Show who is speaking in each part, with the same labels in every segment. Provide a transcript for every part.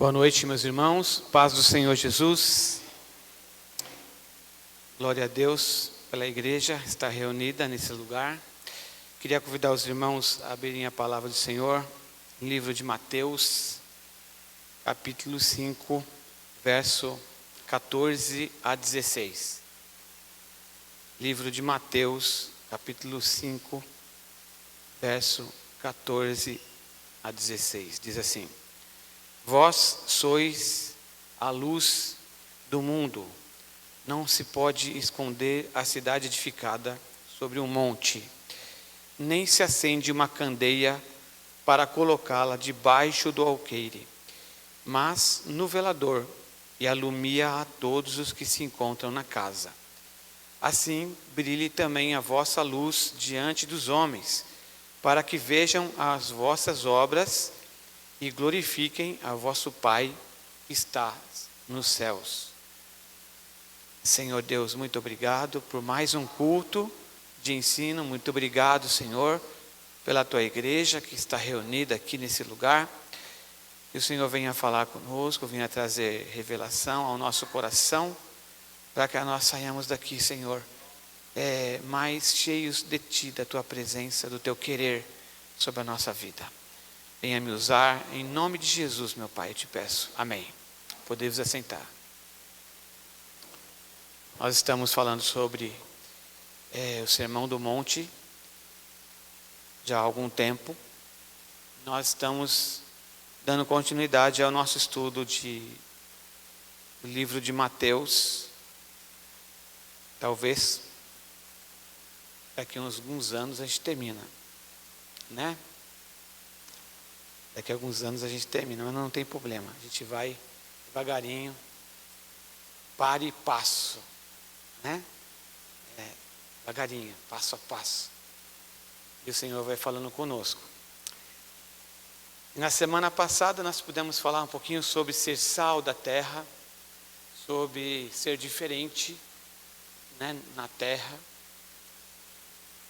Speaker 1: Boa noite, meus irmãos. Paz do Senhor Jesus. Glória a Deus pela igreja estar reunida nesse lugar. Queria convidar os irmãos a abrirem a palavra do Senhor, no livro de Mateus, capítulo 5, verso 14 a 16. Livro de Mateus, capítulo 5, verso 14 a 16. Diz assim: Vós sois a luz do mundo. Não se pode esconder a cidade edificada sobre um monte, nem se acende uma candeia para colocá-la debaixo do alqueire, mas no velador, e alumia a todos os que se encontram na casa. Assim brilhe também a vossa luz diante dos homens, para que vejam as vossas obras e glorifiquem a vosso Pai que está nos céus. Senhor Deus, muito obrigado por mais um culto de ensino. Muito obrigado, Senhor, pela tua igreja que está reunida aqui nesse lugar. Que o Senhor venha falar conosco, venha trazer revelação ao nosso coração, para que nós saiamos daqui, Senhor, mais cheios de Ti, da Tua presença, do Teu querer sobre a nossa vida. Venha me usar, em nome de Jesus, meu Pai, eu te peço. Amém. Podemos assentar. Nós estamos falando sobre o Sermão do Monte já há algum tempo. Nós estamos dando continuidade ao nosso estudo do livro de Mateus. Talvez daqui a alguns anos a gente termina, né? Daqui a alguns anos a gente termina, mas não tem problema. A gente vai devagarinho, para e passo, né? Devagarinho, passo a passo. E o Senhor vai falando conosco. E na semana passada nós pudemos falar um pouquinho sobre ser sal da terra, sobre ser diferente, né, na terra.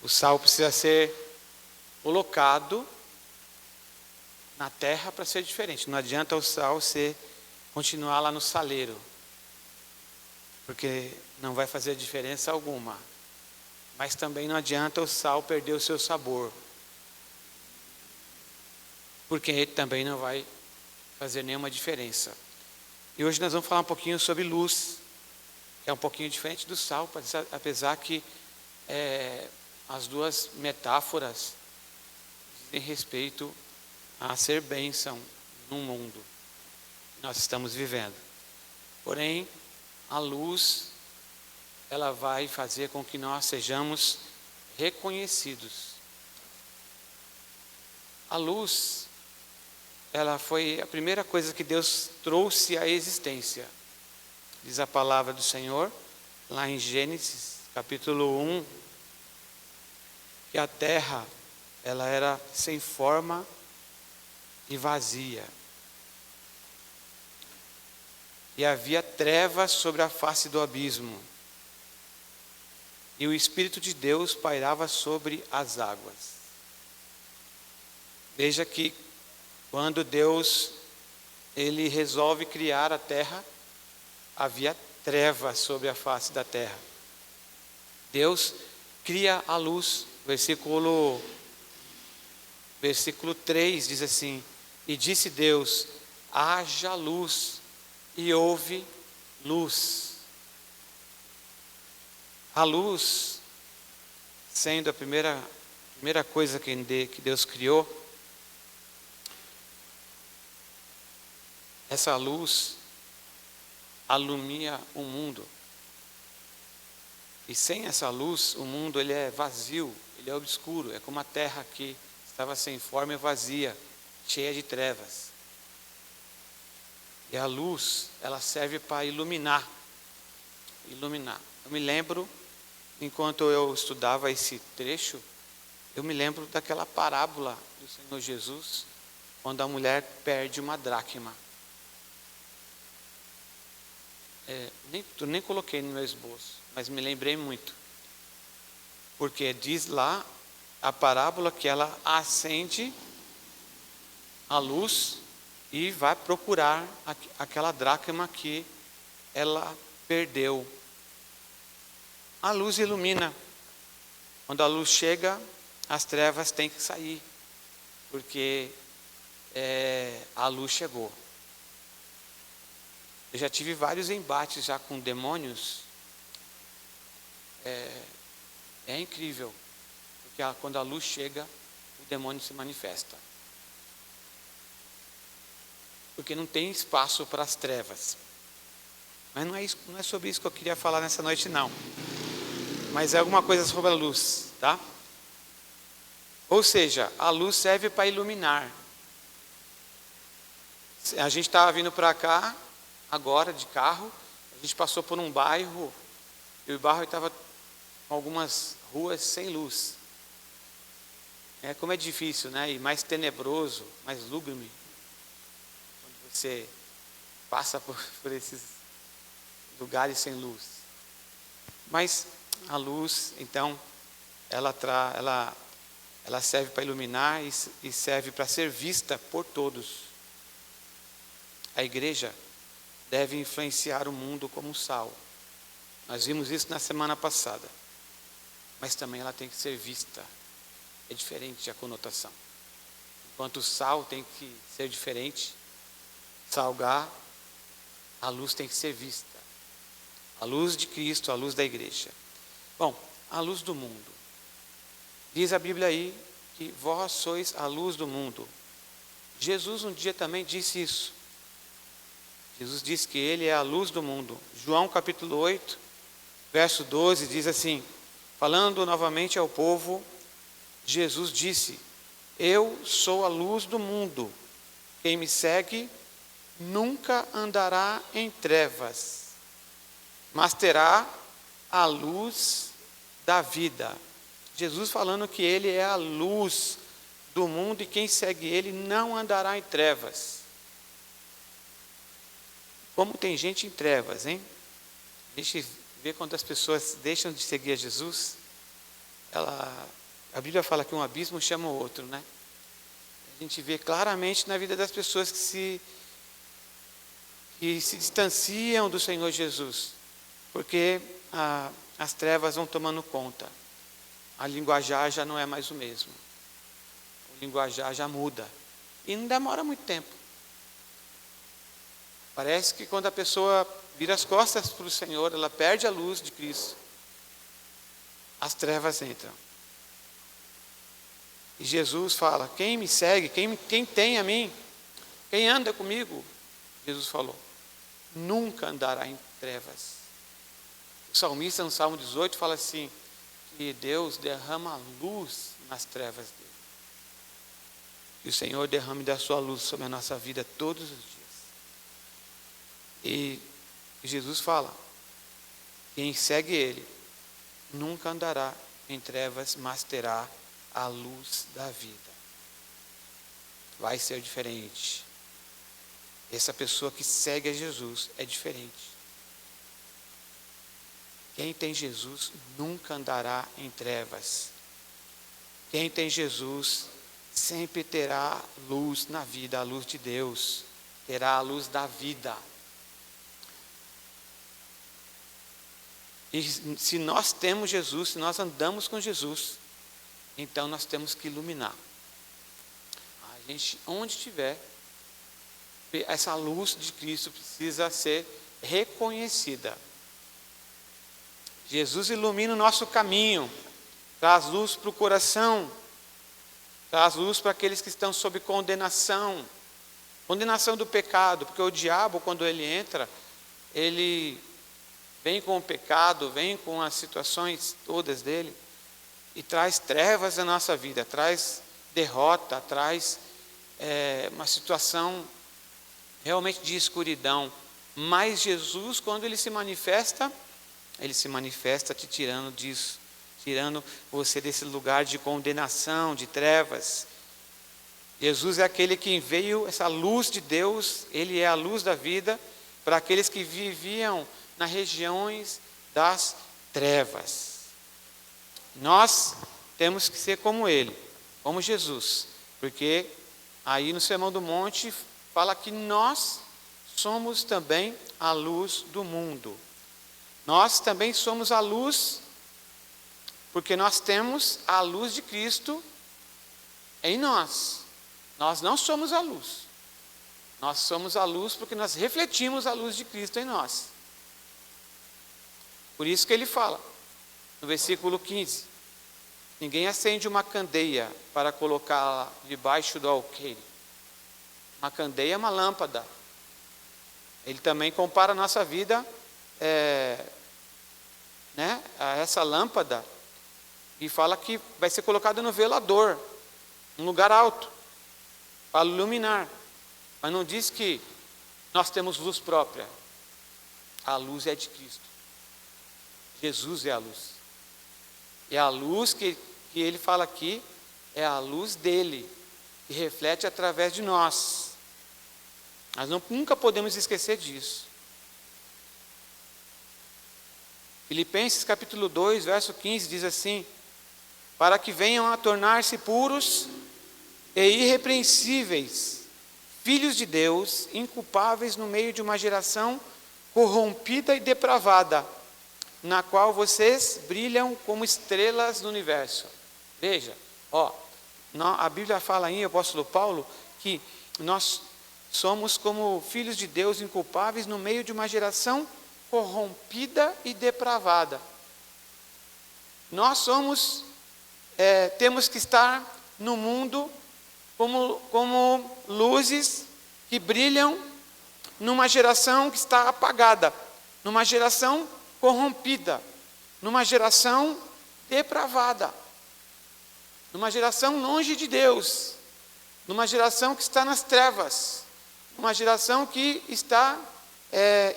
Speaker 1: O sal precisa ser colocado na terra para ser diferente. Não adianta o sal continuar lá no saleiro, porque não vai fazer diferença alguma. Mas também não adianta o sal perder o seu sabor, porque ele também não vai fazer nenhuma diferença. E hoje nós vamos falar um pouquinho sobre luz, que é um pouquinho diferente do sal, apesar que as duas metáforas dizem respeito a ser bênção no mundo que nós estamos vivendo. Porém, a luz, ela vai fazer com que nós sejamos reconhecidos. A luz, ela foi a primeira coisa que Deus trouxe à existência. Diz a palavra do Senhor, lá em Gênesis, capítulo 1, que a terra, ela era sem forma e vazia. E havia trevas sobre a face do abismo. E o Espírito de Deus pairava sobre as águas. Veja que quando Deus ele resolve criar a terra, havia trevas sobre a face da terra. Deus cria a luz. Versículo 3 diz assim: E disse Deus, haja luz, e houve luz. A luz, sendo a primeira coisa que Deus criou, essa luz alumia o mundo. E sem essa luz, o mundo ele é vazio, ele é obscuro, é como a terra que estava sem forma e vazia, cheia de trevas. E a luz, ela serve para iluminar. Eu me lembro, enquanto eu estudava esse trecho, eu me lembro daquela parábola do Senhor Jesus, quando a mulher perde uma dracma. Eu nem coloquei no meu esboço, mas me lembrei muito. Porque diz lá a parábola que ela acende a luz e vai procurar aquela dracma que ela perdeu. A luz ilumina. Quando a luz chega, as trevas têm que sair, porque a luz chegou. Eu já tive vários embates já com demônios. É incrível, porque quando a luz chega, o demônio se manifesta. Porque não tem espaço para as trevas. Mas não é sobre isso que eu queria falar nessa noite, não. Mas é alguma coisa sobre a luz, tá? Ou seja, a luz serve para iluminar. A gente estava vindo para cá, agora, de carro. A gente passou por um bairro, e o bairro estava com algumas ruas sem luz. Como é difícil, né? E mais tenebroso, mais lúgubre. Quando você passa por esses lugares sem luz. Mas a luz, então, ela serve para iluminar e serve para ser vista por todos. A igreja deve influenciar o mundo como sal. Nós vimos isso na semana passada. Mas também ela tem que ser vista. É diferente a conotação. Enquanto o sal tem que ser diferente, salgar, a luz tem que ser vista. A luz de Cristo, a luz da igreja. Bom, a luz do mundo. Diz a Bíblia aí que vós sois a luz do mundo. Jesus um dia também disse isso. Jesus disse que ele é a luz do mundo. João capítulo 8, verso 12 diz assim, falando novamente ao povo, Jesus disse, eu sou a luz do mundo. Quem me segue nunca andará em trevas, mas terá a luz da vida. Jesus falando que ele é a luz do mundo e quem segue ele não andará em trevas. Como tem gente em trevas, hein? A gente vê quando as pessoas deixam de seguir a Jesus, a Bíblia fala que um abismo chama o outro, né? A gente vê claramente na vida das pessoas que se distanciam do Senhor Jesus, porque as trevas vão tomando conta. A linguajar já não é mais o mesmo. O linguajar já muda. E não demora muito tempo. Parece que quando a pessoa vira as costas para o Senhor, ela perde a luz de Cristo. As trevas entram. E Jesus fala, quem me segue, quem tem a mim, quem anda comigo, Jesus falou, nunca andará em trevas. O salmista no Salmo 18 fala assim, que Deus derrama luz nas trevas dele. Que o Senhor derrame da sua luz sobre a nossa vida todos os dias. E Jesus fala, quem segue ele, nunca andará em trevas, mas terá a luz da vida. Vai ser diferente. Essa pessoa que segue a Jesus é diferente. Quem tem Jesus nunca andará em trevas. Quem tem Jesus sempre terá luz na vida, a luz de Deus. Terá a luz da vida. E se nós temos Jesus, se nós andamos com Jesus, então nós temos que iluminar. A gente, onde estiver, essa luz de Cristo precisa ser reconhecida. Jesus ilumina o nosso caminho, traz luz para o coração, traz luz para aqueles que estão sob condenação do pecado, porque o diabo, quando ele entra, ele vem com o pecado, vem com as situações todas dele, e traz trevas na nossa vida, traz derrota, traz uma situação realmente de escuridão. Mas Jesus, quando ele se manifesta te tirando disso, tirando você desse lugar de condenação, de trevas. Jesus é aquele que veio, essa luz de Deus, ele é a luz da vida para aqueles que viviam nas regiões das trevas. Nós temos que ser como ele, como Jesus, porque aí no Sermão do Monte fala que nós somos também a luz do mundo. Nós também somos a luz, porque nós temos a luz de Cristo em nós. Nós não somos a luz. Nós somos a luz porque nós refletimos a luz de Cristo em nós. Por isso que ele fala, no versículo 15, ninguém acende uma candeia para colocá-la debaixo do alqueire. Uma candeia é uma lâmpada. Ele também compara a nossa vida a essa lâmpada e fala que vai ser colocada no velador, num lugar alto, para iluminar. Mas não diz que nós temos luz própria. A luz é de Cristo. Jesus é a luz. E a luz que ele fala aqui é a luz dele, que reflete através de nós. Nós nunca podemos esquecer disso. Filipenses capítulo 2, verso 15 diz assim: para que venham a tornar-se puros e irrepreensíveis, filhos de Deus, inculpáveis no meio de uma geração corrompida e depravada, na qual vocês brilham como estrelas no universo. Veja, a Bíblia fala aí, o apóstolo Paulo, que nós somos como filhos de Deus inculpáveis no meio de uma geração corrompida e depravada. Nós temos que estar no mundo como luzes que brilham numa geração que está apagada, numa geração corrompida, numa geração depravada, numa geração longe de Deus, numa geração que está nas trevas, uma geração que está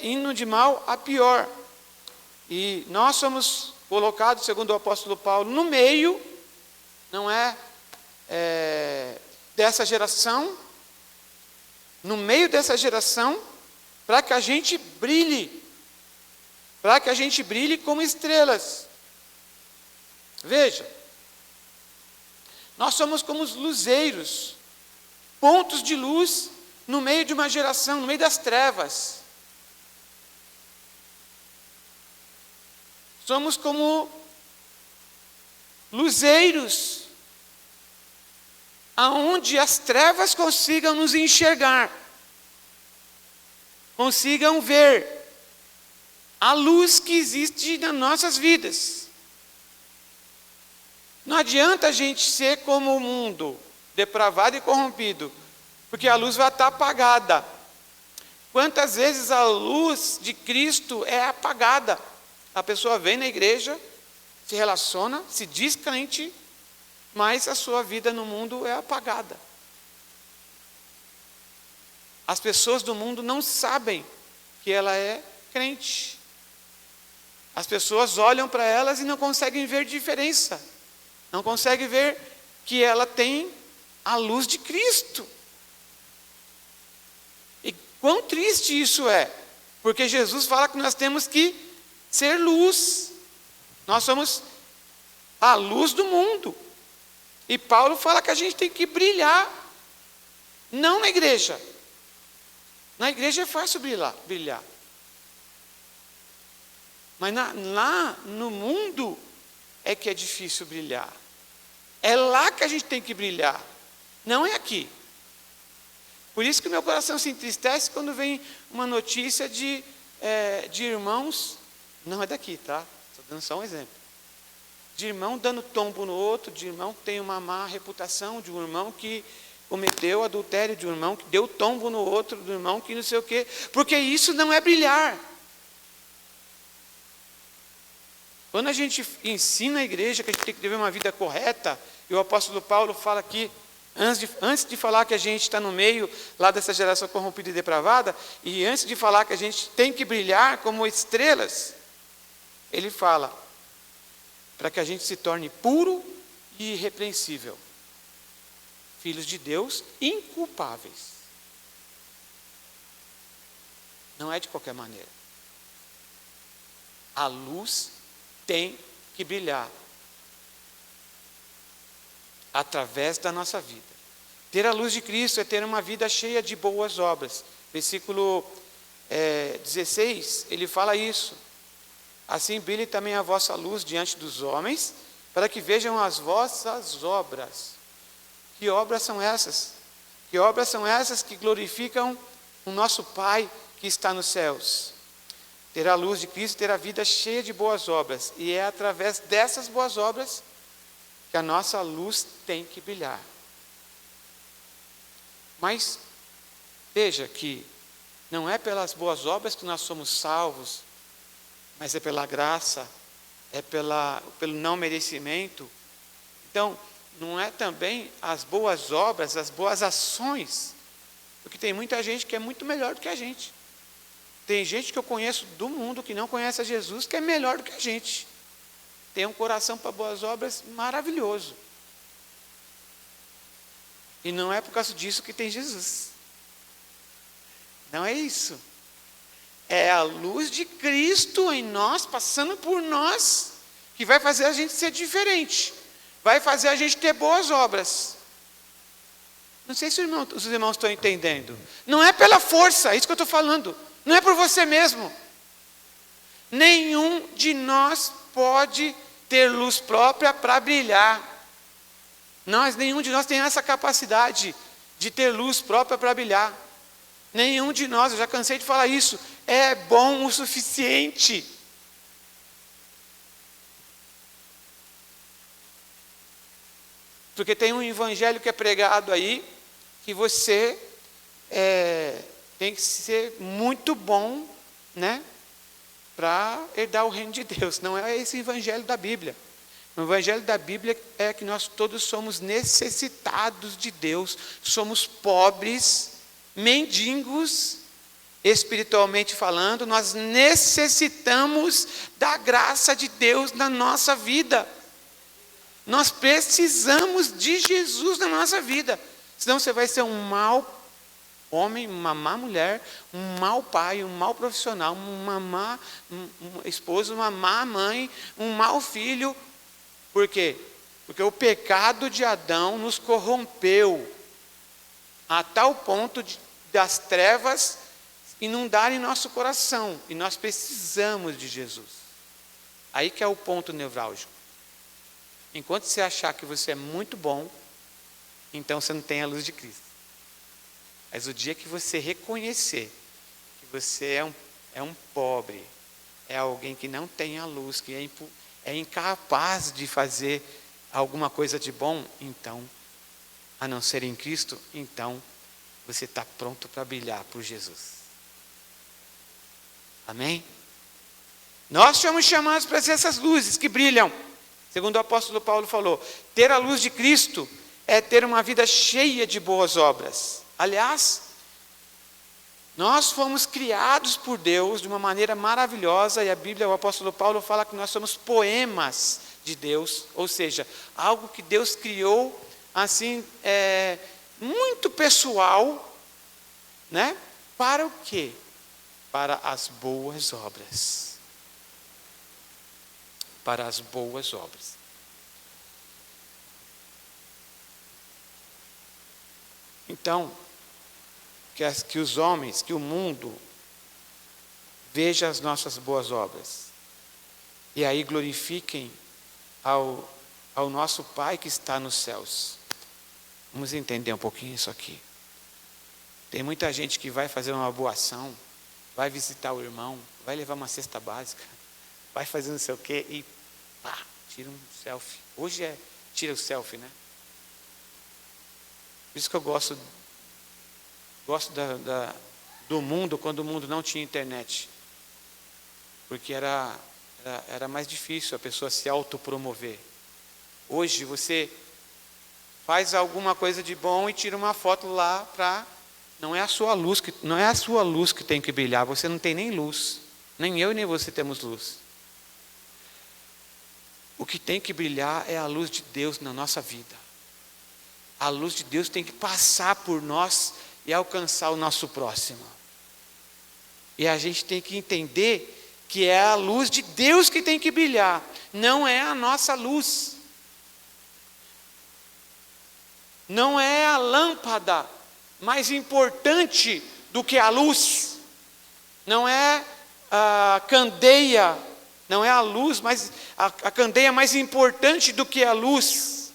Speaker 1: indo de mal a pior. E nós somos colocados, segundo o apóstolo Paulo, no meio, não é dessa geração, no meio dessa geração, para que a gente brilhe como estrelas. Veja, nós somos como os luzeiros, pontos de luz no meio de uma geração, no meio das trevas. Somos como luzeiros, aonde as trevas consigam nos enxergar, consigam ver a luz que existe nas nossas vidas. Não adianta a gente ser como o mundo, depravado e corrompido, porque a luz vai estar apagada. Quantas vezes a luz de Cristo é apagada? A pessoa vem na igreja, se relaciona, se diz crente, mas a sua vida no mundo é apagada. As pessoas do mundo não sabem que ela é crente. As pessoas olham para elas e não conseguem ver diferença. Não conseguem ver que ela tem a luz de Cristo. E quão triste isso é, porque Jesus fala que nós temos que ser luz. Nós somos a luz do mundo. E Paulo fala que a gente tem que brilhar, não na igreja. Na igreja é fácil brilhar. Mas lá no mundo é que é difícil brilhar. É lá que a gente tem que brilhar, não é aqui. Por isso que o meu coração se entristece quando vem uma notícia de irmãos, não é daqui, tá? Estou dando só um exemplo. De irmão dando tombo no outro, de irmão que tem uma má reputação, de um irmão que cometeu adultério, de um irmão que deu tombo no outro, do irmão que não sei o quê, porque isso não é brilhar. Quando a gente ensina a igreja que a gente tem que viver uma vida correta, e o apóstolo Paulo fala aqui, antes de falar que a gente está no meio lá dessa geração corrompida e depravada, e antes de falar que a gente tem que brilhar como estrelas, ele fala para que a gente se torne puro e irrepreensível, filhos de Deus inculpáveis. Não é de qualquer maneira. A luz tem que brilhar através da nossa vida. Ter a luz de Cristo é ter uma vida cheia de boas obras. Versículo 16, ele fala isso. Assim brilhe também a vossa luz diante dos homens, para que vejam as vossas obras. Que obras são essas? Que obras são essas que glorificam o nosso Pai que está nos céus? Ter a luz de Cristo, ter a vida cheia de boas obras. E é através dessas boas obras que a nossa luz tem que brilhar. Mas veja que não é pelas boas obras que nós somos salvos, mas é pela graça, é pelo não merecimento. Então, não é também as boas obras, as boas ações, porque tem muita gente que é muito melhor do que a gente. Tem gente que eu conheço do mundo que não conhece a Jesus, que é melhor do que a gente. Tem um coração para boas obras maravilhoso. E não é por causa disso que tem Jesus. Não é isso. É a luz de Cristo em nós, passando por nós, que vai fazer a gente ser diferente. Vai fazer a gente ter boas obras. Não sei se os irmãos estão entendendo. Não é pela força, é isso que eu estou falando. Não é por você mesmo. Nenhum de nós pode ter luz própria para brilhar. Nenhum de nós tem essa capacidade de ter luz própria para brilhar. Nenhum de nós, eu já cansei de falar isso, é bom o suficiente. Porque tem um evangelho que é pregado aí, que você tem que ser muito bom, né, para herdar o reino de Deus. Não é esse evangelho da Bíblia. O evangelho da Bíblia é que nós todos somos necessitados de Deus, somos pobres, mendigos, espiritualmente falando, nós necessitamos da graça de Deus na nossa vida. Nós precisamos de Jesus na nossa vida. Senão você vai ser um mau homem, uma má mulher, um mau pai, um mau profissional, uma má esposa, uma má mãe, um mau filho. Por quê? Porque o pecado de Adão nos corrompeu a tal ponto das trevas inundarem nosso coração. E nós precisamos de Jesus. Aí que é o ponto nevrálgico. Enquanto você achar que você é muito bom, então você não tem a luz de Cristo. Mas o dia que você reconhecer que você é um pobre, é alguém que não tem a luz, que é incapaz de fazer alguma coisa de bom, então, a não ser em Cristo, então você está pronto para brilhar por Jesus. Amém? Nós somos chamados para ser essas luzes que brilham. Segundo o apóstolo Paulo falou, ter a luz de Cristo é ter uma vida cheia de boas obras. Aliás, nós fomos criados por Deus de uma maneira maravilhosa, e a Bíblia, o apóstolo Paulo fala que nós somos poemas de Deus, ou seja, algo que Deus criou assim, muito pessoal, né? Para o quê? Para as boas obras. Para as boas obras. Então, que os homens, que o mundo veja as nossas boas obras e aí glorifiquem ao nosso Pai que está nos céus. Vamos entender um pouquinho isso aqui. Tem muita gente que vai fazer uma boa ação, vai visitar o irmão, vai levar uma cesta básica, vai fazer não sei o quê e pá, tira um selfie. Hoje tira o selfie, né? Por isso que eu gosto do mundo, quando o mundo não tinha internet. Porque era mais difícil a pessoa se autopromover. Hoje você faz alguma coisa de bom e tira uma foto lá para... Não é a sua luz que tem que brilhar, você não tem nem luz. Nem eu nem você temos luz. O que tem que brilhar é a luz de Deus na nossa vida. A luz de Deus tem que passar por nós e alcançar o nosso próximo. E a gente tem que entender que é a luz de Deus que tem que brilhar, não é a nossa luz. não é a lâmpada mais importante do que a luz, não é a candeia, não é a luz, mas a candeia mais importante do que a luz.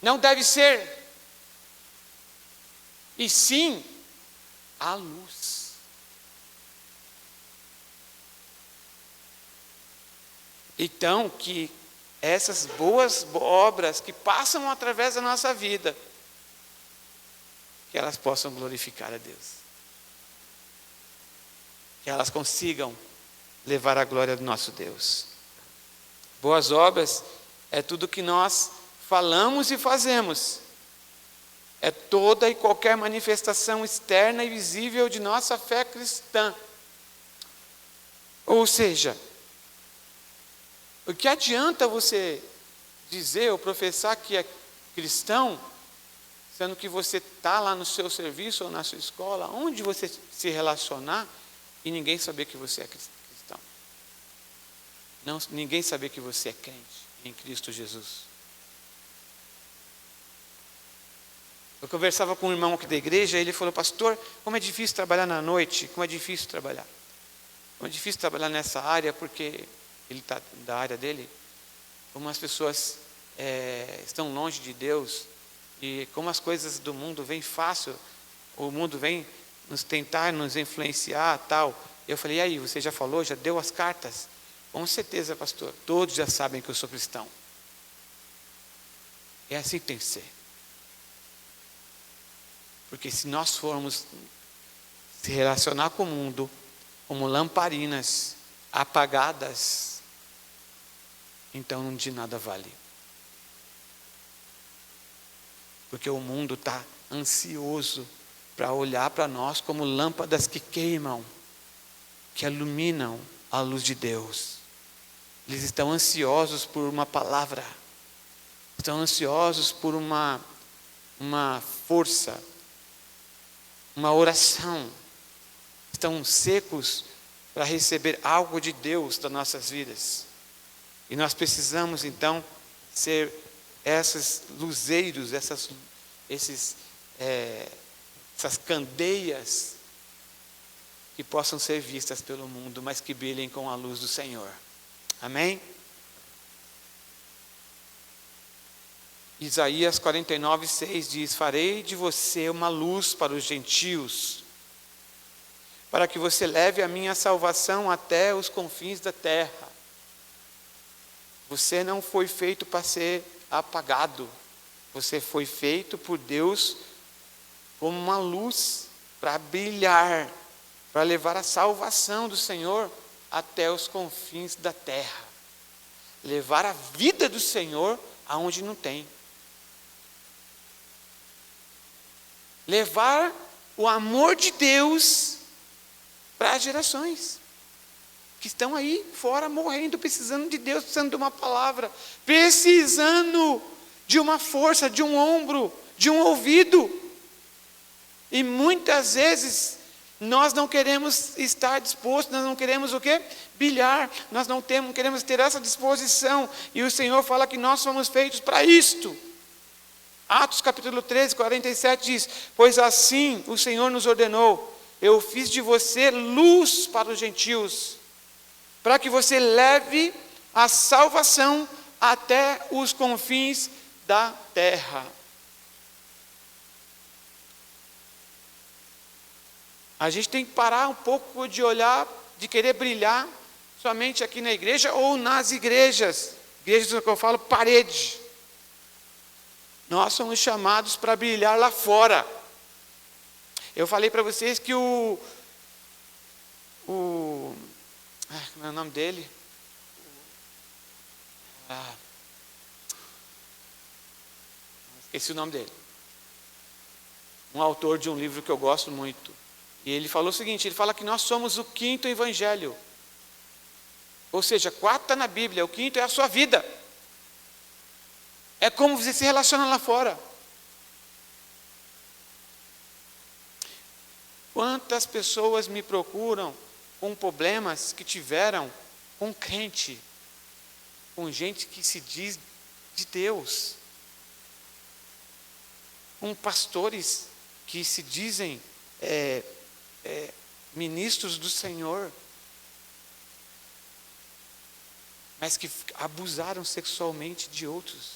Speaker 1: Não deve ser, e sim a luz. Então, que essas boas obras que passam através da nossa vida, que elas possam glorificar a Deus. Que elas consigam levar a glória do nosso Deus. Boas obras é tudo que nós falamos e fazemos. É toda e qualquer manifestação externa e visível de nossa fé cristã. Ou seja, o que adianta você dizer ou professar que é cristão, sendo que você está lá no seu serviço ou na sua escola, onde você se relacionar, e ninguém saber que você é cristão. Não, ninguém saber que você é crente em Cristo Jesus. Eu conversava com um irmão aqui da igreja, e ele falou: pastor, como é difícil trabalhar na noite, como é difícil trabalhar. Como é difícil trabalhar nessa área, porque ele está da área dele, como as pessoas estão longe de Deus, e como as coisas do mundo vêm fácil, o mundo vem nos tentar, nos influenciar, tal. Eu falei: e aí, você já falou, já deu as cartas? Com certeza, pastor, todos já sabem que eu sou cristão. É assim que tem que ser. Porque se nós formos se relacionar com o mundo como lamparinas apagadas, então de nada vale. Porque o mundo está ansioso para olhar para nós como lâmpadas que queimam, que iluminam a luz de Deus. Eles estão ansiosos por uma palavra, estão ansiosos por uma força, uma oração. Estão secos para receber algo de Deus das nossas vidas. E nós precisamos então ser esses luzeiros, essas candeias que possam ser vistas pelo mundo, mas que brilhem com a luz do Senhor. Amém? Isaías 49:6 diz: farei de você uma luz para os gentios, para que você leve a minha salvação até os confins da terra. Você não foi feito para ser apagado. Você foi feito por Deus como uma luz para brilhar, para levar a salvação do Senhor até os confins da terra. Levar a vida do Senhor aonde não tem. Levar o amor de Deus para as gerações que estão aí fora morrendo, precisando de Deus, precisando de uma palavra, precisando de uma força, de um ombro, de um ouvido. E muitas vezes nós não queremos estar dispostos, nós não queremos o quê? Brilhar, nós não queremos ter essa disposição, e o Senhor fala que nós somos feitos para isto. Atos capítulo 13, 47 diz: pois assim o Senhor nos ordenou, eu fiz de você luz para os gentios, para que você leve a salvação até os confins da terra. A gente tem que parar um pouco de olhar, de querer brilhar somente aqui na igreja ou nas igrejas que eu falo parede. Nós somos chamados para brilhar lá fora. Eu falei para vocês que como é o nome dele? Esqueci o nome dele. Um autor de um livro que eu gosto muito. E ele falou o seguinte, ele fala que nós somos o 5º evangelho. Ou seja, 4 está na Bíblia, o 5º é a sua vida. É como você se relaciona lá fora. Quantas pessoas me procuram com problemas que tiveram com crente, com gente que se diz de Deus, com pastores que se dizem ministros do Senhor, mas que abusaram sexualmente de outros.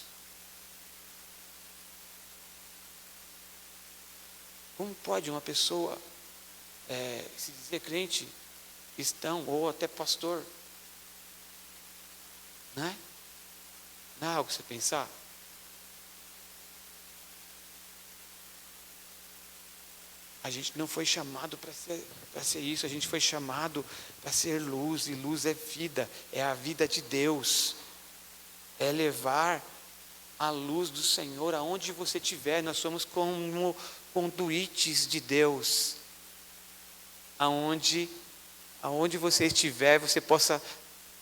Speaker 1: Como pode uma pessoa se dizer crente, cristão ou até pastor? Não é? Não é algo você pensar? A gente não foi chamado para ser isso, a gente foi chamado para ser luz, e luz é vida, é a vida de Deus, é levar a luz do Senhor aonde você estiver. Nós somos como conduítes de Deus, aonde você estiver, você possa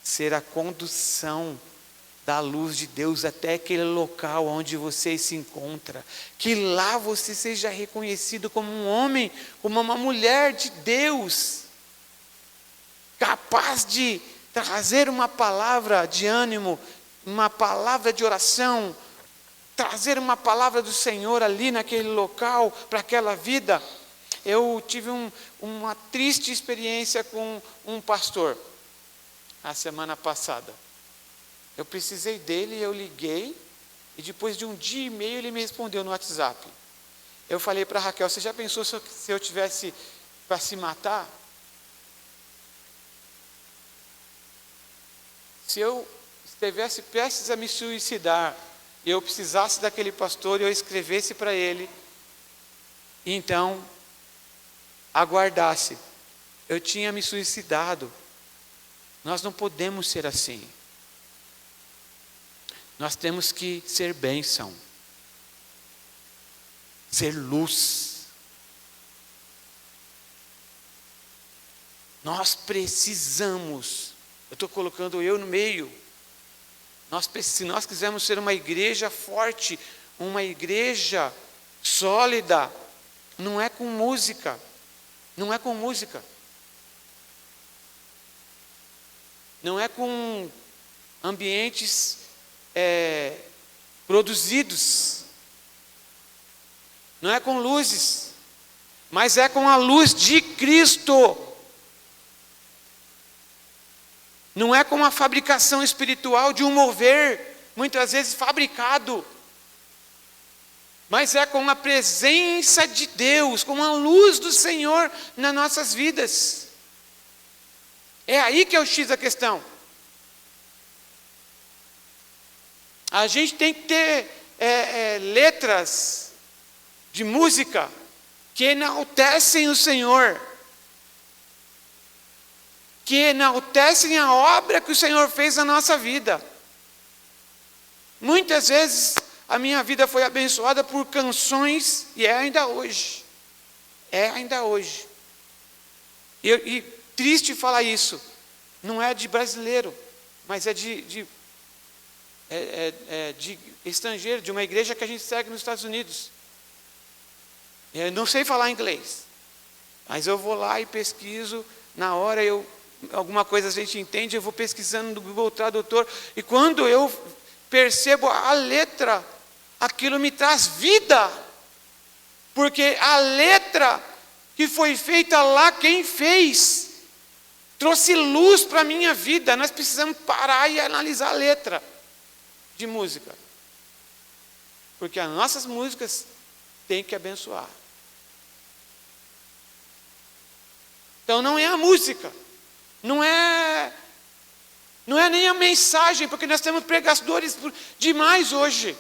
Speaker 1: ser a condução da luz de Deus até aquele local onde você se encontra, que lá você seja reconhecido como um homem, como uma mulher de Deus, capaz de trazer uma palavra de ânimo, uma palavra de oração, trazer uma palavra do Senhor ali naquele local, para aquela vida. Eu tive uma triste experiência com um pastor, a semana passada. Eu precisei dele, eu liguei, e depois de 1 dia e meio ele me respondeu no WhatsApp. Eu falei para a Raquel: você já pensou se eu tivesse para se matar? Se eu estivesse prestes a me suicidar, e eu precisasse daquele pastor, e eu escrevesse para ele, e então aguardasse, eu tinha me suicidado. Nós não podemos ser assim. Nós temos que ser bênção, ser luz. Nós precisamos, eu estou colocando eu no meio, se nós quisermos ser uma igreja forte, uma igreja sólida, não é com música, não é com música, não é com ambientes produzidos, não é com luzes, mas é com a luz de Cristo. Não é com a fabricação espiritual de um mover, muitas vezes fabricado, mas é com a presença de Deus, com a luz do Senhor nas nossas vidas. É aí que é o X da questão. A gente tem que ter letras de música que enaltecem o Senhor, que enaltecem a obra que o Senhor fez na nossa vida. Muitas vezes a minha vida foi abençoada por canções, e é ainda hoje. E triste falar isso, não é de brasileiro, mas é de estrangeiro, de uma igreja que a gente segue nos Estados Unidos. Eu não sei falar inglês, mas eu vou lá e pesquiso, na hora alguma coisa a gente entende, eu vou pesquisando no Google Tradutor, e quando eu percebo a letra, aquilo me traz vida, porque a letra que foi feita lá, quem fez, trouxe luz para a minha vida. Nós precisamos parar e analisar a letra de música, porque as nossas músicas têm que abençoar. Então não é a música, não é nem a mensagem, porque nós temos pregadores demais hoje,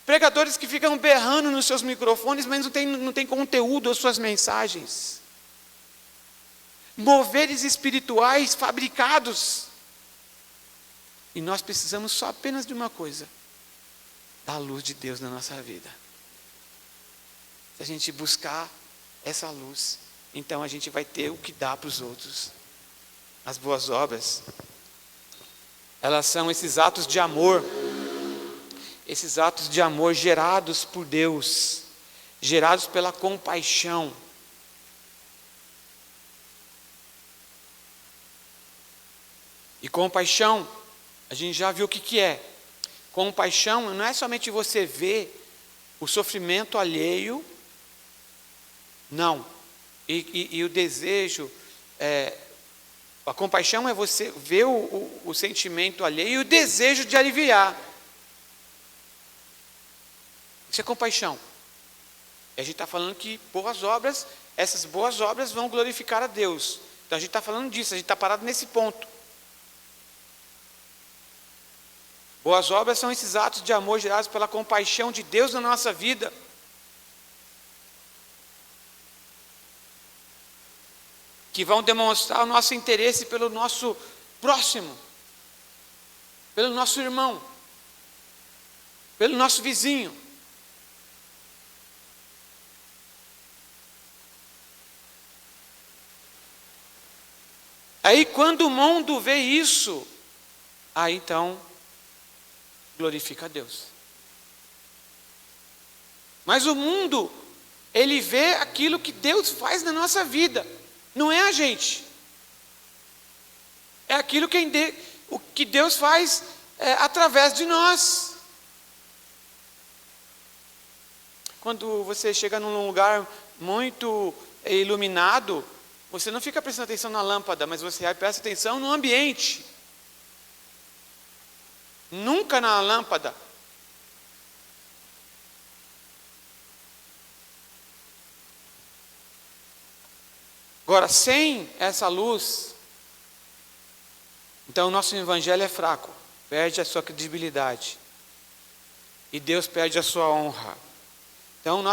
Speaker 1: pregadores que ficam berrando nos seus microfones, mas não tem conteúdo às suas mensagens, moveres espirituais fabricados. E nós precisamos só apenas de uma coisa: da luz de Deus na nossa vida. Se a gente buscar essa luz, então a gente vai ter o que dá para os outros. As boas obras, elas são esses atos de amor gerados por Deus, gerados pela compaixão. E compaixão, a gente já viu o que é. Compaixão não é somente você ver o sofrimento alheio, não. E o desejo, a compaixão é você ver o sentimento alheio e o desejo de aliviar. Isso é compaixão. E a gente está falando que boas obras, essas boas obras vão glorificar a Deus. Então a gente está falando disso, a gente está parado nesse ponto. Boas obras são esses atos de amor gerados pela compaixão de Deus na nossa vida. Que vão demonstrar o nosso interesse pelo nosso próximo, pelo nosso irmão, pelo nosso vizinho. Aí quando o mundo vê isso, aí então glorifica a Deus. Mas o mundo, ele vê aquilo que Deus faz na nossa vida. Não é a gente. É aquilo o que Deus faz através de nós. Quando você chega num lugar muito iluminado, você não fica prestando atenção na lâmpada, mas você presta atenção no ambiente. Nunca na lâmpada. Agora, sem essa luz, então o nosso evangelho é fraco, perde a sua credibilidade. E Deus perde a sua honra. Então,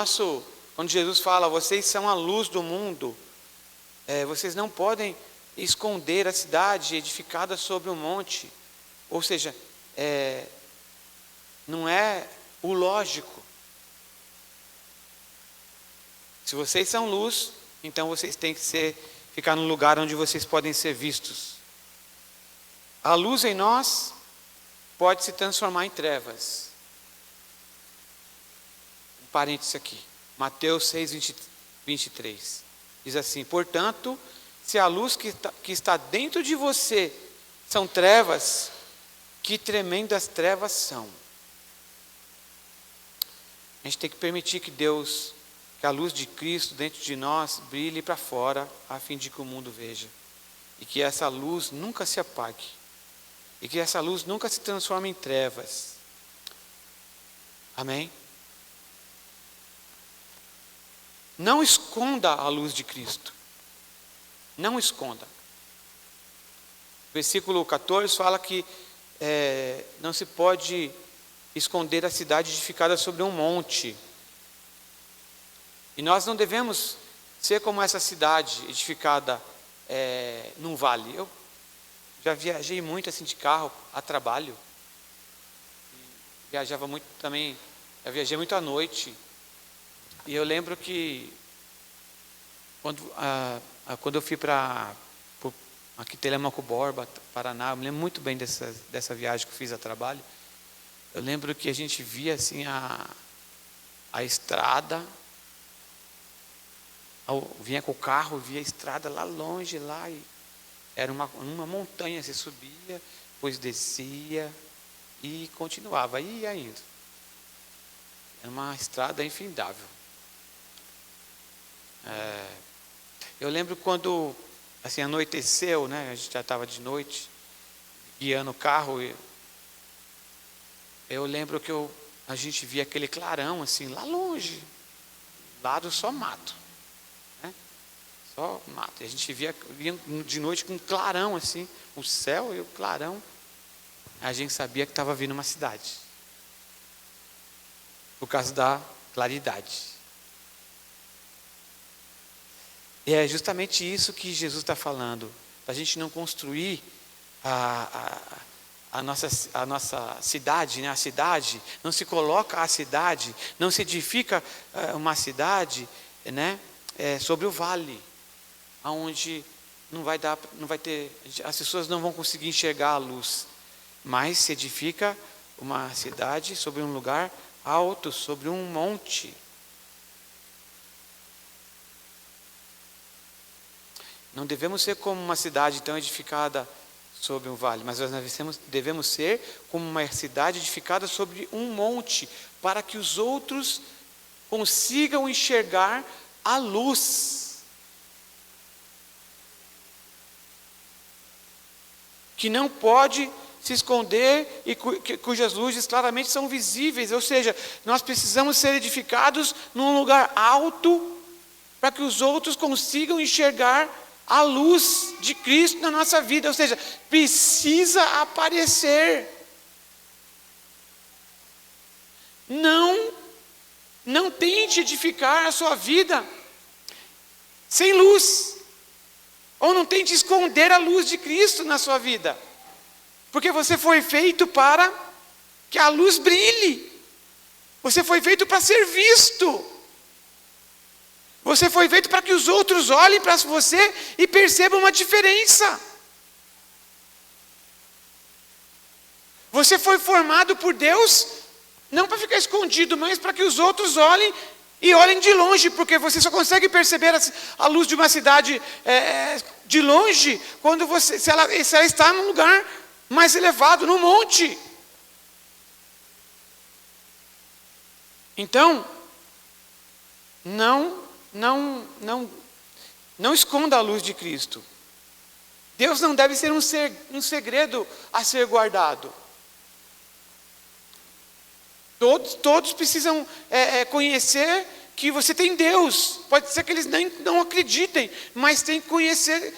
Speaker 1: quando Jesus fala, vocês são a luz do mundo, vocês não podem esconder a cidade edificada sobre um monte. Ou seja, não é o lógico. Se vocês são luz, então vocês têm que ficar no lugar onde vocês podem ser vistos. A luz em nós pode se transformar em trevas. Um parênteses aqui. Mateus 6, 23. Diz assim: portanto, se a luz que está dentro de você são trevas, que tremendas trevas são. A gente tem que permitir que a luz de Cristo dentro de nós brilhe para fora, a fim de que o mundo veja. E que essa luz nunca se apague. E que essa luz nunca se transforme em trevas. Amém? Não esconda a luz de Cristo. Não esconda. Versículo 14 fala que não se pode esconder a cidade edificada sobre um monte. E nós não devemos ser como essa cidade edificada num vale. Eu já viajei muito assim de carro a trabalho. Viajava muito também, eu viajei muito à noite. E eu lembro que quando eu fui para aqui Telemaco Borba, Paraná, eu me lembro muito bem dessa viagem que eu fiz a trabalho. Eu lembro que a gente via assim a estrada. Vinha com o carro, via a estrada lá longe, e era uma montanha, você subia, depois descia e continuava, ia indo. Era uma estrada infindável. Eu lembro quando assim, anoiteceu, né, a gente já estava de noite, guiando o carro, eu lembro que a gente via aquele clarão assim, lá longe, lado só mato. Só mato. E a gente via de noite com um clarão assim, o céu e o clarão. A gente sabia que estava vindo uma cidade. Por causa da claridade. E é justamente isso que Jesus está falando. Para a gente não construir a nossa cidade, né? A cidade, não se coloca a cidade, não se edifica uma cidade, né? Sobre o vale. Onde não vai ter, as pessoas não vão conseguir enxergar a luz, mas se edifica uma cidade sobre um lugar alto, sobre um monte. Não devemos ser como uma cidade tão edificada sobre um vale, mas nós devemos ser como uma cidade edificada sobre um monte, para que os outros consigam enxergar a luz, que não pode se esconder e cujas luzes claramente são visíveis. Ou seja, nós precisamos ser edificados num lugar alto, para que os outros consigam enxergar a luz de Cristo na nossa vida. Ou seja, precisa aparecer. Não tente edificar a sua vida sem luz, ou não tente esconder a luz de Cristo na sua vida, porque você foi feito para que a luz brilhe, você foi feito para ser visto, você foi feito para que os outros olhem para você e percebam uma diferença. Você foi formado por Deus, não para ficar escondido, mas para que os outros olhem e olhem de longe, porque você só consegue perceber a luz de uma cidade de longe, quando se ela está num lugar mais elevado, no monte. Então, não esconda a luz de Cristo. Deus não deve ser um segredo a ser guardado. Todos precisam conhecer que você tem Deus. Pode ser que eles não acreditem, mas tem que conhecer,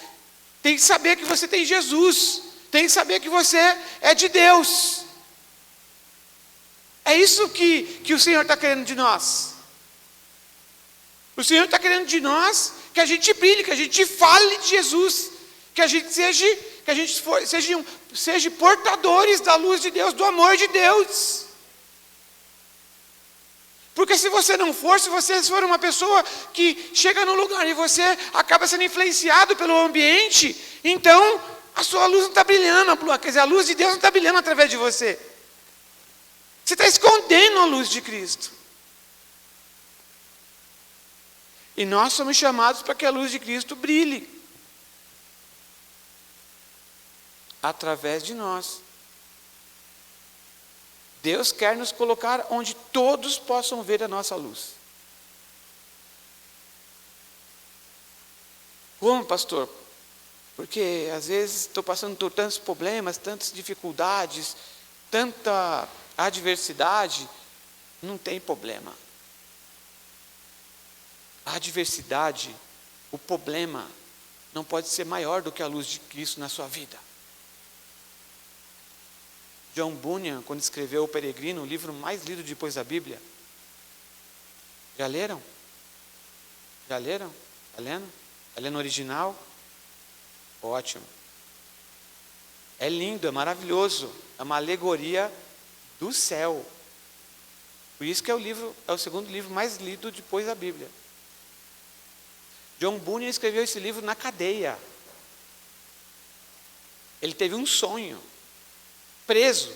Speaker 1: tem que saber que você tem Jesus, tem que saber que você é de Deus. É isso que o Senhor está querendo de nós. O Senhor está querendo de nós que a gente brilhe, que a gente fale de Jesus, que a gente seja portadores da luz de Deus, do amor de Deus. Porque se você não for, se você for uma pessoa que chega no lugar e você acaba sendo influenciado pelo ambiente, então a sua luz não está brilhando, quer dizer, a luz de Deus não está brilhando através de você. Você está escondendo a luz de Cristo. E nós somos chamados para que a luz de Cristo brilhe através de nós. Deus quer nos colocar onde todos possam ver a nossa luz. Como, pastor? Porque às vezes estou passando por tantos problemas, tantas dificuldades, tanta adversidade. Não tem problema. A adversidade, o problema, não pode ser maior do que a luz de Cristo na sua vida. John Bunyan, quando escreveu O Peregrino, o livro mais lido depois da Bíblia. Já leram? Já leram? Está lendo? Está lendo o original? Ótimo. É lindo, é maravilhoso. É uma alegoria do céu. Por isso que é o segundo livro mais lido depois da Bíblia. John Bunyan escreveu esse livro na cadeia. Ele teve um sonho. Preso.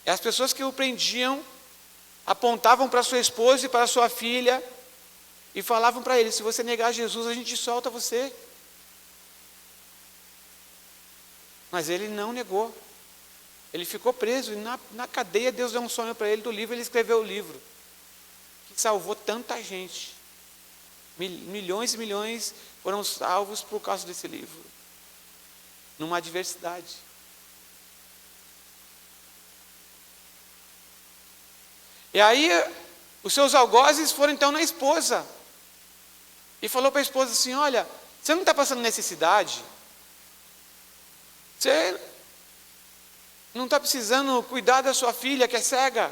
Speaker 1: E as pessoas que o prendiam apontavam para sua esposa e para sua filha e falavam para ele: se você negar Jesus, a gente solta você. Mas ele não negou. Ele ficou preso e na cadeia Deus deu um sonho para ele do livro, ele escreveu o livro que salvou tanta gente. Milhões e milhões foram salvos por causa desse livro, numa adversidade. E aí, os seus algozes foram então na esposa. E falou para a esposa assim: olha, você não está passando necessidade? Você não está precisando cuidar da sua filha que é cega?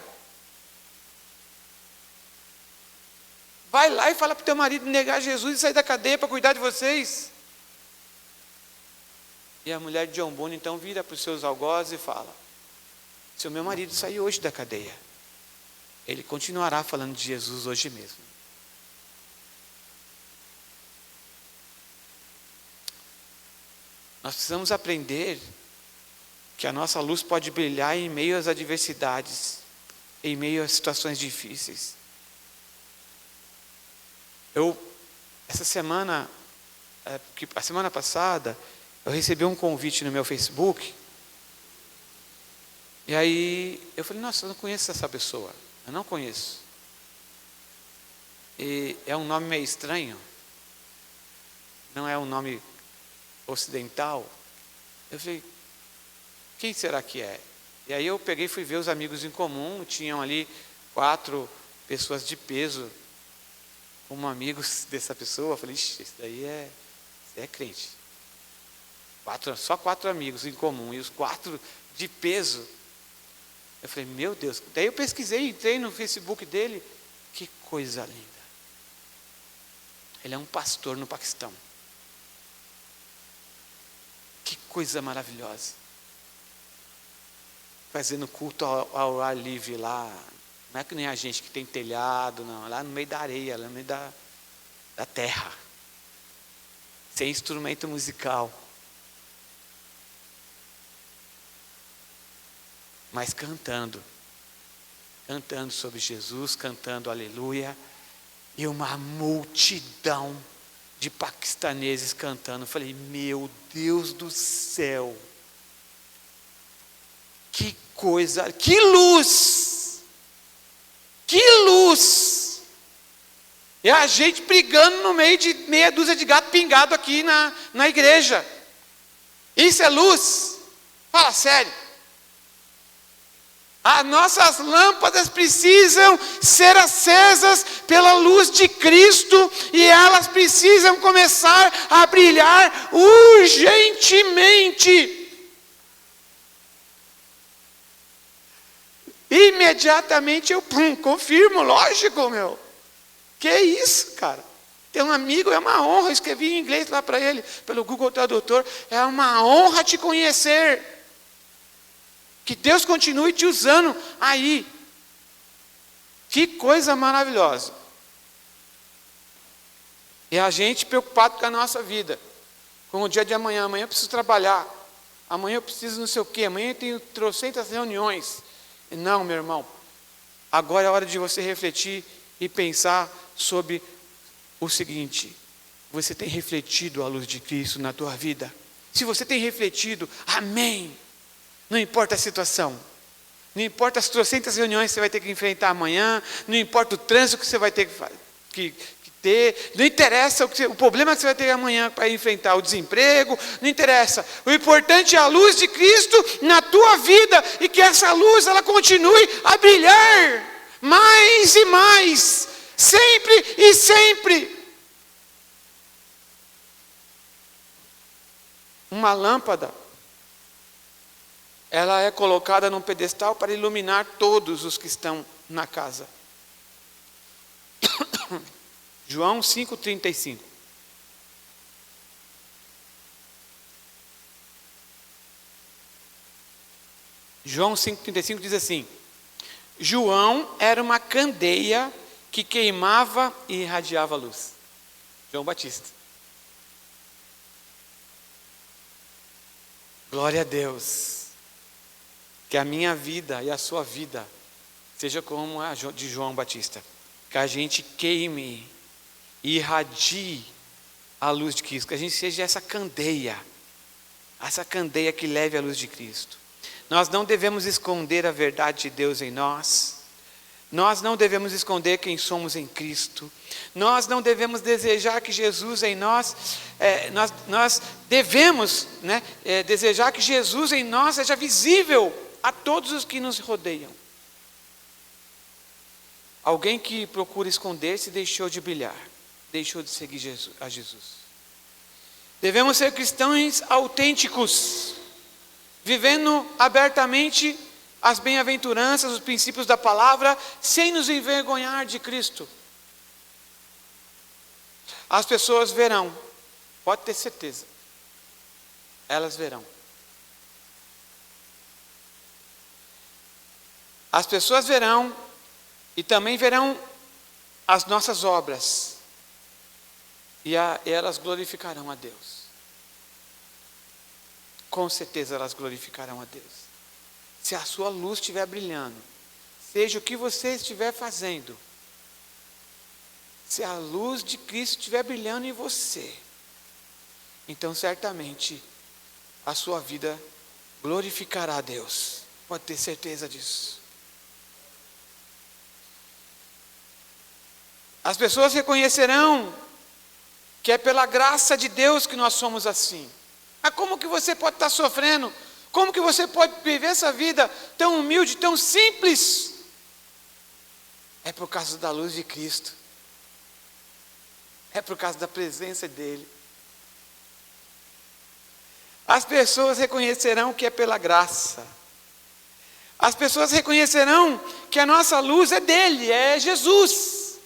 Speaker 1: Vai lá e fala para o teu marido negar Jesus e sair da cadeia para cuidar de vocês. E a mulher de John Bunyan então vira para os seus algozes e fala: se o meu marido sair hoje da cadeia, ele continuará falando de Jesus hoje mesmo. Nós precisamos aprender que a nossa luz pode brilhar em meio às adversidades, em meio às situações difíceis. A semana passada, eu recebi um convite no meu Facebook. E aí eu falei, nossa, eu não conheço essa pessoa. Eu não conheço. E é um nome meio estranho. Não é um nome ocidental. Eu falei, quem será que é? E aí eu peguei e fui ver os amigos em comum. Tinham ali 4 pessoas de peso como amigos dessa pessoa. Eu falei, ixi, esse daí é crente. Só 4 amigos em comum. E os 4 de peso. Eu falei, meu Deus. Daí eu pesquisei, entrei no Facebook dele. Que coisa linda. Ele é um pastor no Paquistão. Que coisa maravilhosa. Fazendo culto ao ar livre lá. Não é que nem a gente que tem telhado, não. Lá no meio da areia, lá no meio da terra. Sem instrumento musical. Mas cantando. Cantando sobre Jesus, cantando aleluia. E uma multidão de paquistaneses cantando. Eu falei, meu Deus do céu. Que coisa, que luz. Que luz. E a gente brigando no meio de meia dúzia de gato pingado aqui na igreja. Isso é luz? Fala sério. As nossas lâmpadas precisam ser acesas pela luz de Cristo e elas precisam começar a brilhar urgentemente. Imediatamente eu confirmo, lógico, meu. Que isso, cara? Ter um amigo é uma honra. Eu escrevi em inglês lá para ele, pelo Google Tradutor. É uma honra te conhecer. Que Deus continue te usando aí. Que coisa maravilhosa. E a gente preocupado com a nossa vida. Com o dia de amanhã. Amanhã eu preciso trabalhar. Amanhã eu preciso não sei o quê. Amanhã eu tenho trocentas reuniões. Não, meu irmão. Agora é hora de você refletir e pensar sobre o seguinte. Você tem refletido a luz de Cristo na tua vida? Se você tem refletido, amém. Não importa a situação, não importa as trocentas reuniões que você vai ter que enfrentar amanhã, não importa o trânsito que você vai ter que ter, não interessa o problema que você vai ter amanhã para enfrentar, o desemprego, não interessa. O importante é a luz de Cristo na tua vida e que essa luz ela continue a brilhar mais e mais, sempre e sempre. Uma lâmpada, ela é colocada num pedestal para iluminar todos os que estão na casa. João 5,35. João 5,35 diz assim: João era uma candeia que queimava e irradiava a luz. João Batista. Glória a Deus. Que a minha vida e a sua vida seja como a de João Batista. Que a gente queime e irradie a luz de Cristo. Que a gente seja essa candeia que leve a luz de Cristo. Nós não devemos esconder a verdade de Deus em nós. Nós não devemos esconder quem somos em Cristo. Nós não devemos desejar que Jesus em nós, nós devemos desejar que Jesus em nós seja visível a todos os que nos rodeiam. Alguém que procura esconder-se deixou de brilhar, deixou de seguir a Jesus. Devemos ser cristãos autênticos, vivendo abertamente as bem-aventuranças, os princípios da palavra, sem nos envergonhar de Cristo. As pessoas verão, pode ter certeza, elas verão. As pessoas verão e também verão as nossas obras e elas glorificarão a Deus. Com certeza elas glorificarão a Deus. Se a sua luz estiver brilhando, seja o que você estiver fazendo, se a luz de Cristo estiver brilhando em você, então certamente a sua vida glorificará a Deus. Pode ter certeza disso. As pessoas reconhecerão que é pela graça de Deus que nós somos assim. Mas como que você pode estar sofrendo? Como que você pode viver essa vida tão humilde, tão simples? É por causa da luz de Cristo. É por causa da presença dEle. As pessoas reconhecerão que é pela graça. As pessoas reconhecerão que a nossa luz é dEle, é Jesus.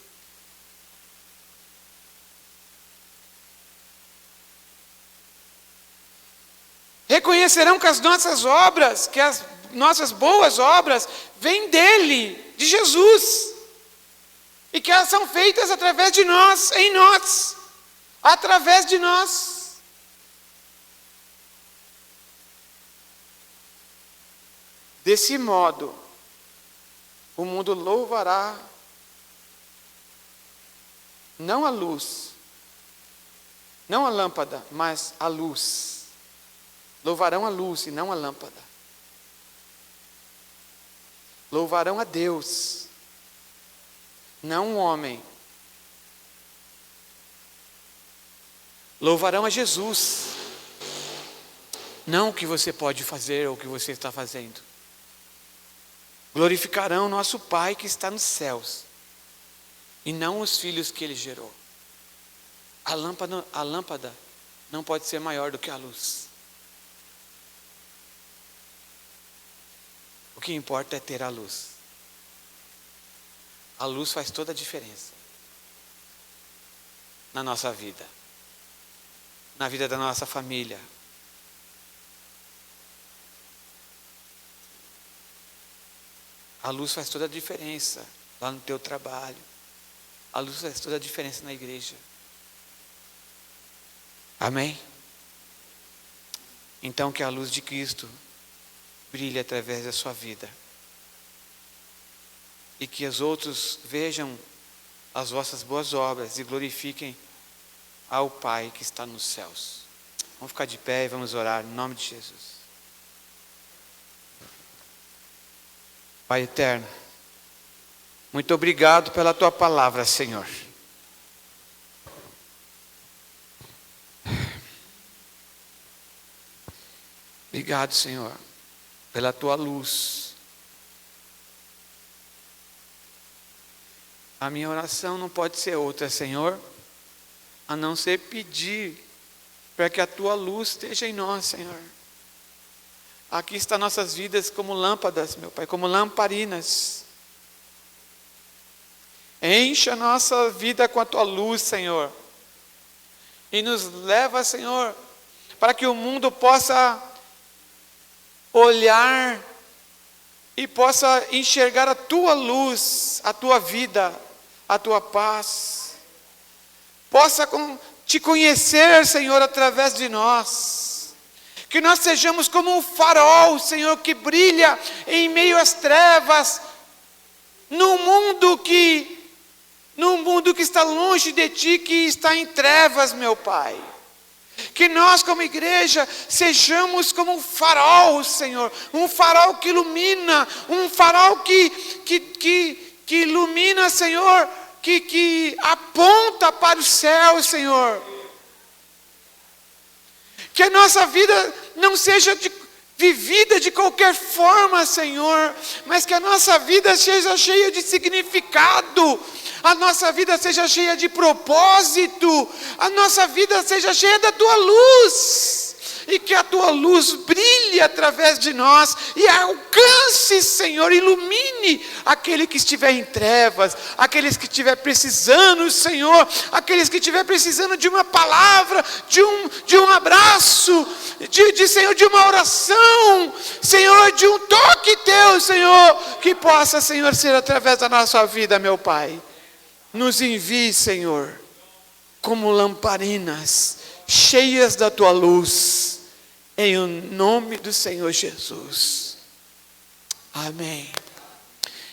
Speaker 1: Reconhecerão que as nossas obras, que as nossas boas obras, vêm dEle, de Jesus. E que elas são feitas através de nós, em nós, através de nós. Desse modo, o mundo louvará não a luz, não a lâmpada, mas a luz. Louvarão a luz e não a lâmpada. Louvarão a Deus, não o homem. Louvarão a Jesus, não o que você pode fazer ou o que você está fazendo. Glorificarão nosso Pai que está nos céus, e não os filhos que Ele gerou. A lâmpada não pode ser maior do que a luz. O que importa é ter a luz. A luz faz toda a diferença na nossa vida, na vida da nossa família. A luz faz toda a diferença lá no teu trabalho. A luz faz toda a diferença na igreja. Amém? Então que a luz de Cristo brilhe através da sua vida. E que os outros vejam as vossas boas obras e glorifiquem ao Pai que está nos céus. Vamos ficar de pé e vamos orar em nome de Jesus. Pai eterno, muito obrigado pela tua palavra, Senhor. Obrigado, Senhor, pela tua luz. A minha oração não pode ser outra, Senhor, a não ser pedir para que a tua luz esteja em nós, Senhor. Aqui estão nossas vidas como lâmpadas, meu Pai, como lamparinas. Encha a nossa vida com a tua luz, Senhor. E nos leva, Senhor, para que o mundo possa olhar e possa enxergar a tua luz, a tua vida, a tua paz. Possa te conhecer, Senhor, através de nós. Que nós sejamos como um farol, Senhor, que brilha em meio às trevas, num mundo que está longe de Ti, que está em trevas, meu Pai. Que nós como igreja sejamos como um farol, Senhor, um farol que ilumina, um farol que ilumina, Senhor, que aponta para o céu, Senhor. Que a nossa vida não seja vivida de qualquer forma, Senhor, mas que a nossa vida seja cheia de significado, a nossa vida seja cheia de propósito, a nossa vida seja cheia da tua luz, e que a tua luz brilhe através de nós, e alcance, Senhor, ilumine aquele que estiver em trevas, aqueles que estiver precisando, Senhor, aqueles que estiver precisando de uma palavra, de um abraço, Senhor, de uma oração, Senhor, de um toque teu, Senhor, que possa, Senhor, ser através da nossa vida, meu Pai. Nos envie, Senhor, como lamparinas, cheias da tua luz, em o nome do Senhor Jesus. Amém.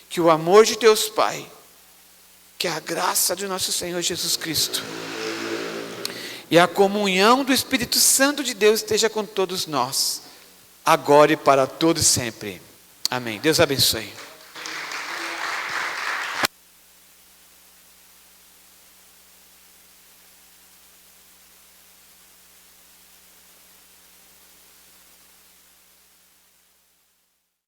Speaker 1: Que o amor de Deus Pai, que a graça de nosso Senhor Jesus Cristo, e a comunhão do Espírito Santo de Deus esteja com todos nós, agora e para todos sempre. Amém. Deus abençoe.